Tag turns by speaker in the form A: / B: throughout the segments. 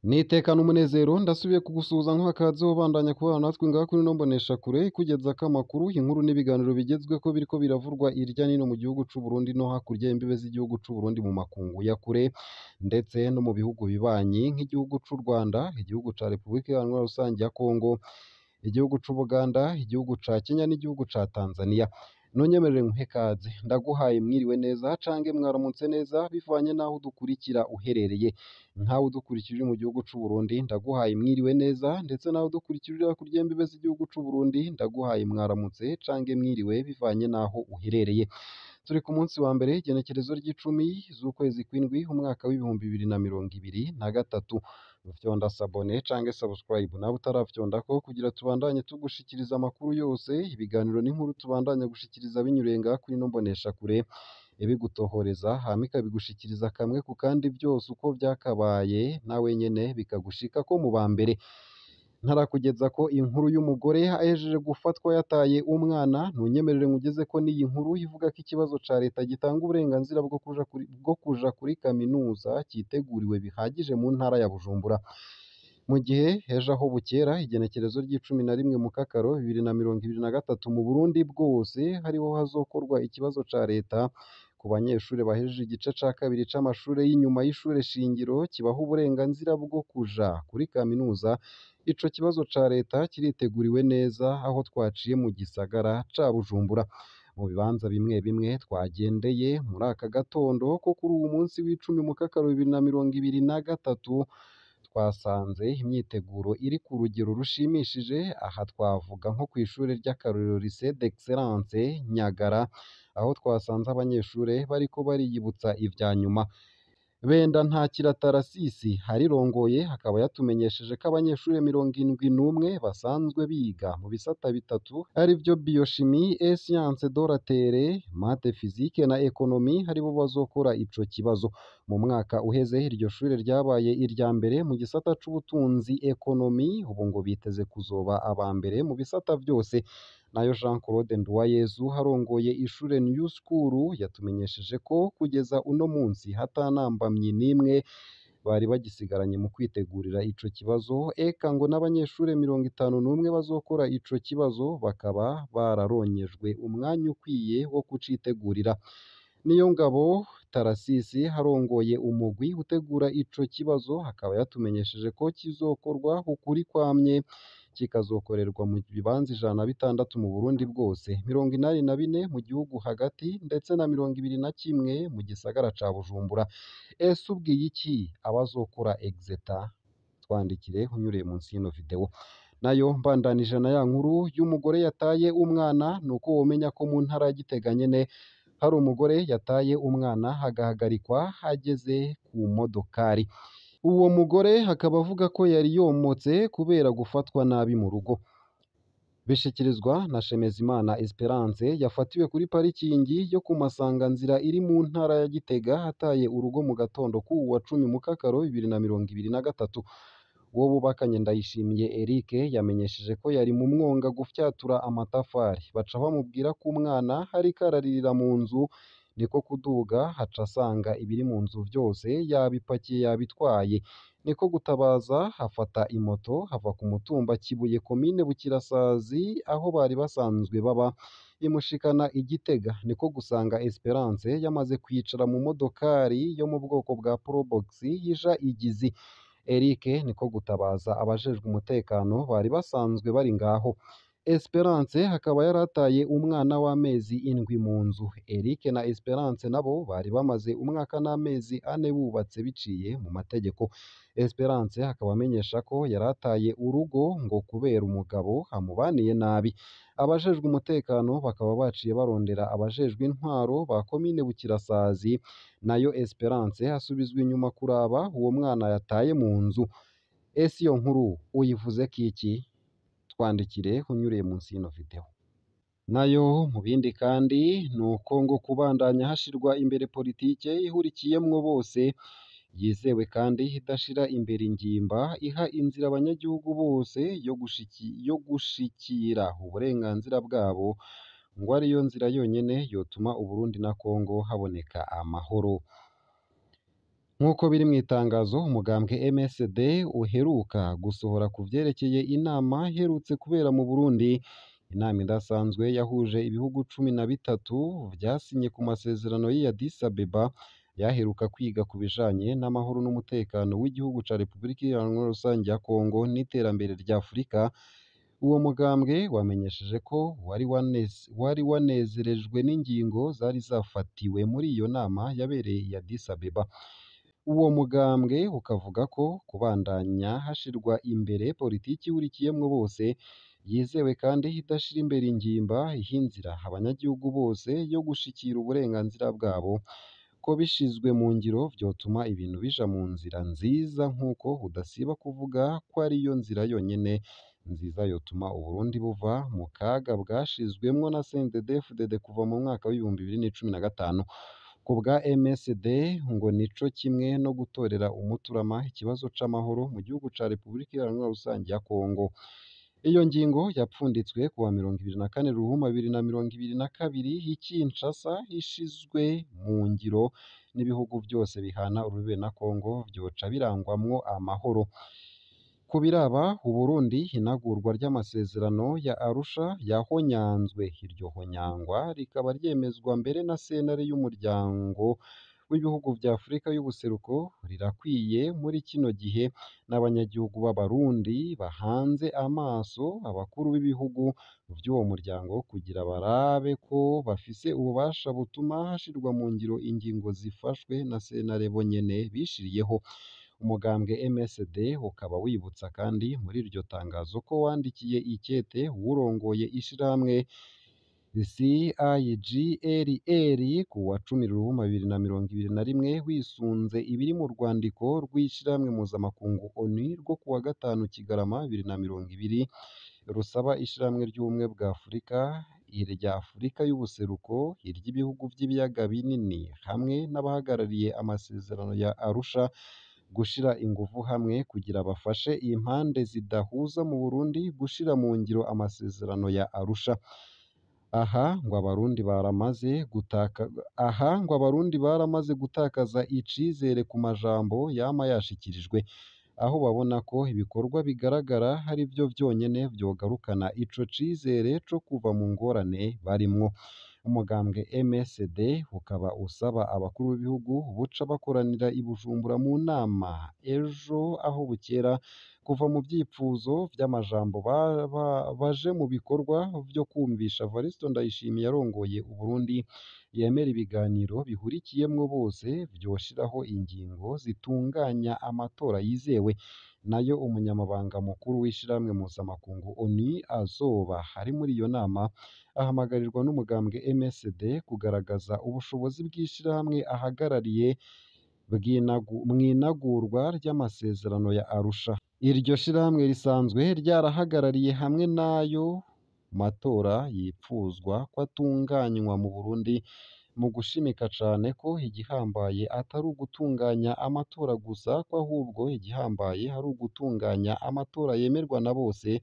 A: Nitekana umunezero ndasubiye kugusuhuza nk'akaze ubandanya kubana natwe ngaha kuri ino mboneshakure ikugezako amakuru, inkuru n'ibiganiro bigezweko biriko biravurwa irya nino mu gihugu c'u Burundi no hakurya y'imbibe z'igihugu c'u Burundi mu makungu ya kure ndetse no mu bihugu bibanyi nk'igihugu c'u Rwanda, igihugu ca Repubulika Iharanira Rusangi ya Kongo, igihugu c'u Buganda, igihugu ca Kenya n'igihugu ca Tanzania. Nunyemerere nkuhe ikaze, ndaguhaye mwiriwe neza cange mwaramutse neza bivanye n'aho udukurikira uherereye. Nkawe udukurikira uri mu gihugu c'u Burundi ndaguhaye mwiriwe neza, ndetse nawe udukurikira uri hakurya y'imbibe z'igihugu c'u Burundi ndaguhaye mwaramutse cange mwiriwe bivanye n'aho uherereye. Turi ku munsi wa mbere igenekerezo ry'icumi z'ukwezi kw'indwi umwaka w'ibihumbi bibiri na mirongo ibiri na gatatu. Fyonda sabone cange subscribe nawe utarafyondako kugira tubandanye tugushikiriza amakuru yose, ibiganiro n'inkuru tubandanya gushikiriza binyuriye ngaha kuri ino mboneshakure, ibigutohoreza hama ikabigushikiriza kamwe ku kandi vyose uko vyakabaye nawe nyene bikagushikako mu ba mbere. Ntarakugezako inkuru y'umugore ahejeje gufatwa yataye umwana, ntunyemerere nkugezeko n'iyi nkuru ivuga ko ikibazo ca leta gitanga uburenganzira bwo kuja kuri kaminuza citeguriwe bihagije mu ntara ya Bujumbura. Mu gihe ejo aho bukera igenekerezo ry'icumi na rimwe Mukakaro bibiri na mirongo ibiri na gatatu mu Burundi bwose hariho hazokorwa ikibazo ca leta ku banyeshure bahejeje igice ca kabiri c'amashure y'inyuma y'ishure shingiro kibaha uburenganzira bwo kuja kuri kaminuza. Ico kibazo ca leta kiriteguriwe neza aho twaciye mu gisagara ca Bujumbura. Mu bibanza bimwe bimwe twagendeye muri aka gatondo ko kuri uwu munsi w'icumi Mukakaro bibiri na mirongo ibiri na gatatu, twasanze imyiteguro iri ku rugero rushimishije. Aha twavuga nko kw'ishure ry'akarorero Lycée d'Excellence Nyagara, aho twasanze abanyeshure bariko bariyibutsa ivya nyuma. Benda ntakira Tarasisi harirongoye akaba yatumenyesheje ko abanyeshure mirongo indwi n'umwe basanzwe biga mu bisata bitatu arivyo biochimie et sciences de la terre, maths, physique na économie aribo bazokora ico kibazo. Mu mwaka uheze iryo shure ryabaye irya mbere mu gisata c'ubutunzi économie, ubu ngo biteze kuzoba aba mbere mu bisata vyose. Nayo Jean Claude Nduwayezu harongoye ishure New School yatumenyesheje ko kugeza uno munsi hatanambamyi n'imwe bari bagisigaranye mu kwitegurira ico kibazo, eka ngo n'abanyeshure mirongo itanu n'umwe bazokora ico kibazo bakaba bararonyejwe umwanya ukwiye wo kucitegurira. Niyongabo Tarasisi harongoye umugwi utegura ico kibazo akaba yatumenyesheje ko kizokorwa ukuri kwamye, kikazokorerwa mu bibanza 106 mu Burundi bwose, 84 mu gihugu hagati ndetse na 21 mu gisagara ca Bujumbura. Ese ubwiye iki abazokora exeta? Twandikire unyuriye munsi y'ino video. Nayo mbandanije na ya nkuru y'umugore yataye umwana, nuko womenya ko mu ntara ya Gitega nyene hari umugore yataye umwana hagahagarikwa hageze ku modokari. Uwo mugore akaba avuga ko yari yomotse kubera gufatwa nabi mu rugo. Bishikirizwa na Shemezimana Esperance yafatiwe kuri parikingi yo ku Masanganzira iri mu ntara ya Gitega hataye urugo mu gatondo k'uwu wa 10 Mukakaro 2023. Uwo bubakanye Ndayishimiye Eric yamenyesheje ko yari mu mwonga gufyatura amatafari, baca bamubwira ko umwana hariko araririra mu nzu, niko kuduga haca asanga ibiri mu nzu vyose yabipakiye yabitwaye, niko gutabaza hafata imoto hava ku mutumba Kibuye komine Bukirasazi aho bari basanzwe baba, imushikana Igitega, niko gusanga Esperance yamaze kwicara mu modokari yo mu bwoko bwa Probox yija Igizi. Eric niko gutabaza abajejwe umutekano bari basanzwe bari ngaho. Esperance hakaba yarataye umwana w'amezi 7 mu nzu. Eric na Esperance nabo bari bamaze umwaka n'amezi 4 bubatse biciye mu mategeko. Esperance hakaba amenyesha ko yarataye urugo ngo kubera umugabo amubaniye nabi. Abajejwe umutekano bakaba baciye barondera abajejwe intwaro ba komine Bukirasazi, nayo Esperance hasubizwa inyuma kuraba uwo mwana yataye mu nzu. Ese iyo nkuru uyivuze kiki? Twandikire unyuriye munsi y'ino video. Nayo mu bindi kandi nuko ngo kubandanya hashirwa imbere politike ihurikiyemwo bose, yizewe kandi idashira imbere ingimba, iha inzira abanyagihugu bose yo gushikira uburenganzira bwabo, ngo ariyo nzira yonyene yotuma Uburundi na Kongo haboneka amahoro. nk'uko biri mu itangazo umugambwe MSD uheruka gusohora ku vyerekeye inama iherutse kubera mu Burundi. Inama idasanzwe yahuje ibihugu 13 vyasinye ku masezerano y'i Addis Abeba yaheruka kwiga ku bijanye n'amahoro n'umutekano w'igihugu ca Repubulika Iharanira Rusangi ya Kongo n'iterambere rya Afurika. Uwo mugambwe wamenyesheje ko wari wanezerejwe n'ingingo zari zafatiwe muri iyo nama yabereye i Addis Abeba. Uwo mugambwe ukavuga ko kubandanya hashirwa imbere politiki ihurikiyemwo bose yizewe kandi idashira imbere ingimba iha inzira abanyagihugu bose yo gushikira uburenganzira bwabo, ko bishizwe mu ngiro vyotuma ibintu bija mu nzira nziza nk'uko udasiba kuvuga ko ariyo nzira yonyene nziza yotuma Uburundi buva mu kaga bwashizwemwo na CNDD-FDD kuva mu mwaka w'ibihumbi 2015. Ku bwa MSD ngo nico kimwe no gutorera umuturama ikibazo c'amahoro mu gihugu ca Repubulika Iharanira Rusangi ya Kongo. Iyo ngingo yapfunditswe kuwa 24 Ruhuma 2022 i Kinshasa ishizwe mu ngiro n'ibihugu byose bihana urubibe na Kongo vyoca birangwamwo amahoro. Ku biraba Uburundi, inagurwa ry'amasezerano ya Arusha yahonyanzwe. Iryo honyangwa rikaba ryemezwa mbere na sentare y'umuryango w'ibihugu vya Afurika y'ubuseruko rirakwiye muri kino gihe n'abanyagihugu b'Abarundi bahanze amaso abakuru b'ibihugu vy'uwo muryango kugira barabe ko bafise ububasha butuma hashirwa mu ngiro ingingo zifashwe na sentare bo nyene bishiriyeho. Umugambwe MSD ukaba wibutsa kandi muri iryo tangazo ko wandikiye ikete uwurongoye ishirahamwe CIGLR ku wa 10 Ruhuma 2021 wisunze ibiri mu rwandiko rw'ishirahamwe mpuzamakungu ONU rwo ku wa 5 Kigarama 2020 rusaba ishirahamwe ry'ubumwe bwa Afurika, irya Afurika y'ubuseruko, iry'ibihugu vy'ibiyaga binini hamwe n'abahagarariye amasezerano ya Arusha gushira inguvu hamwe kugira bafashe impande zidahuza mu Burundi gushira mu ngiro amasezerano ya Arusha. Aha ngo abarundi baramaze gutakaza icizere ku majambo yama yashikirijwe, aho babona ko ibikorwa bigaragara hari vyo vyonyene vyogarukana ico cizere co kuva mu ngorane barimwo. Umugambwe MSD ukaba usaba abakuru b'ibihugu buca bakoranira i Bujumbura mu nama ejo aho bukera kuva mu vyipfuzo vy'amajambo baje mu bikorwa vyo kumvisha Evaristo Ndayishimiye yarongoye Uburundi yemera ibiganiro bihurikiyemwo bose vyoshiraho ingingo zitunganya amatora yizewe. Nayo umunyamabanga mukuru w'ishirahamwe mpuzamakungu ONU azoba ari muri iyo nama ahamagarirwa n'umugambwe MSD kugaragaza ubushobozi bw'ishirahamwe ahagarariye mw'inagurwa ry'amasezerano ya Arusha. Iryo shirahamwe risanzwe ryarahagarariye hamwe n'ayo matora yipfuzwa ko atunganywa mu Burundi, mu gushimika cane ko igihambaye atari ugutunganya amatora gusa, ko ahubwo igihambaye ari ugutunganya amatora yemerwa na bose,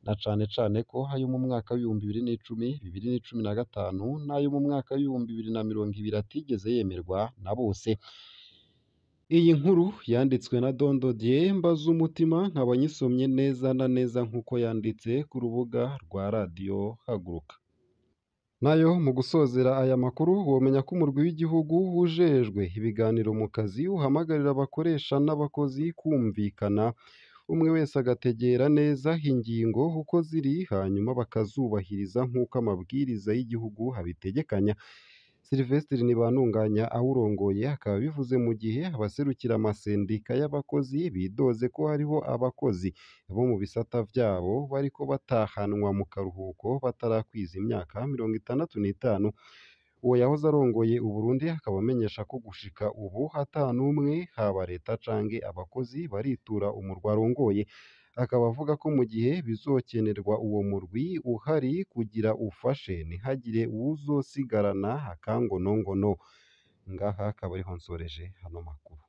A: na cane cane ko ayo mu mwaka w'ibihumbi 2010, 2015 n'ayo mu mwaka w'ibihumbi 2020 atigeze yemerwa na bose. Iyi nkuru yanditswe na Dondo Dieu Mbazumutima, nkaba nyisomye neza na neza nk'uko yanditse ku rubuga rwa radiyo Haguruka. Nayo mu gusozera aya makuru womenya ko umurwi w'igihugu ujejwe ibiganiro mu kazi uhamagarira abakoresha n'abakozi kumvikana, umwe wese agategera neza ingingo uko ziri hanyuma bakazubahiriza nk'uko amabwiriza y'igihugu abitegekanya. Sylvestre Ntibantunganya awurongoye akaba bivuze mu gihe abaserukira amasendika y'abakozi bidoze ko hariho abakozi bo mu bisata vyabo bariko batahanwa mu karuhuko batarakwiza imyaka 65. Uwo yahoze arongoye Uburundi akaba amenyesha ko gushika ubu ata n'umwe haba leta canke abakozi baritura umurwi arongoye. Akaba avuga ko mu gihe bizokenerwa uwo murwi uhari kugira ufashe ntihagire uwuzosigarana akangonongono. Ngaha akaba ariho nsoreje hano makuru.